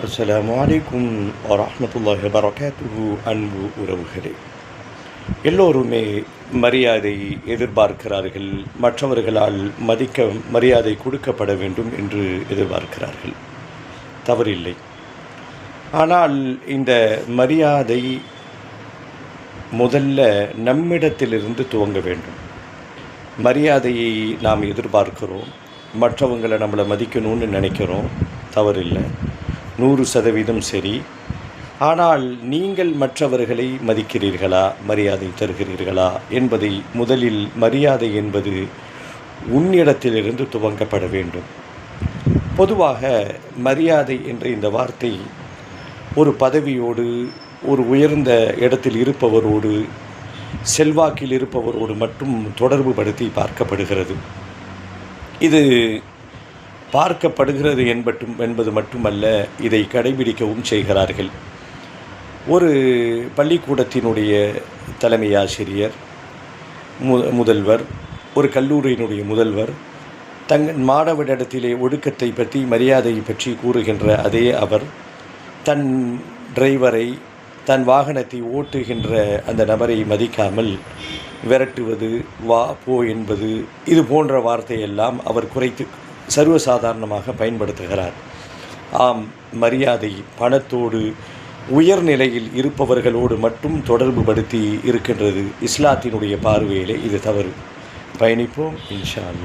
அஸ்ஸலாமு அலைக்கும் வரஹ்மத்துல்லாஹி வபரகாத்துஹு. அன்பு உறவுகளே, எல்லோருமே மரியாதை எதிர்பார்க்கிறார்கள். மற்றவர்களால் மரியாதை கொடுக்கப்பட வேண்டும் என்று எதிர்பார்க்கிறார்கள். தவறில்லை. ஆனால் இந்த மரியாதை முதல்ல நம்மிடத்திலிருந்து துவங்க வேண்டும். மரியாதையை நாம் எதிர்பார்க்கிறோம், மற்றவங்களை நம்மளை மதிக்கணும்னு நினைக்கிறோம். தவறில்லை, 100% சரி. ஆனால் நீங்கள் மற்றவர்களை மதிக்கிறீர்களா, மரியாதை தருகிறீர்களா என்பதை முதலில் மரியாதை என்பது உன்னிடத்திலிருந்து துவங்கப்பட வேண்டும். பொதுவாக மரியாதை என்ற இந்த வார்த்தை ஒரு பதவியோடு, ஒரு உயர்ந்த இடத்தில் இருப்பவரோடு, செல்வாக்கில் இருப்பவரோடு மட்டும் தொடர்பு படுத்தி பார்க்கப்படுகிறது. இது பார்க்கப்படுகிறது என்பது மட்டுமல்ல, இதை கடைபிடிக்கவும் செய்கிறார்கள். ஒரு பள்ளிக்கூடத்தினுடைய தலைமை ஆசிரியர், முதல்வர், ஒரு கல்லூரியினுடைய முதல்வர் மாணவரிடத்திலே ஒழுக்கத்தை பற்றி, மரியாதையை பற்றி கூறுகின்ற அதே அவர் தன் டிரைவரை, தன் வாகனத்தை ஓட்டுகின்ற அந்த நபரை மதிக்காமல் விரட்டுவது, வா போ என்பது, இது போன்ற வார்த்தையெல்லாம் அவர் குறைத்து சர்வசாதாரணமாக பயன்படுத்துகிறார். ஆம், மரியாதை பணத்தோடு, உயர்நிலையில் இருப்பவர்களோடு மட்டும் தொடர்பு படுத்தி இருக்கின்றது. இஸ்லாத்தினுடைய பார்வையிலே இது தவறு. பயணிப்போம் இன்ஷா அல்லாஹ்.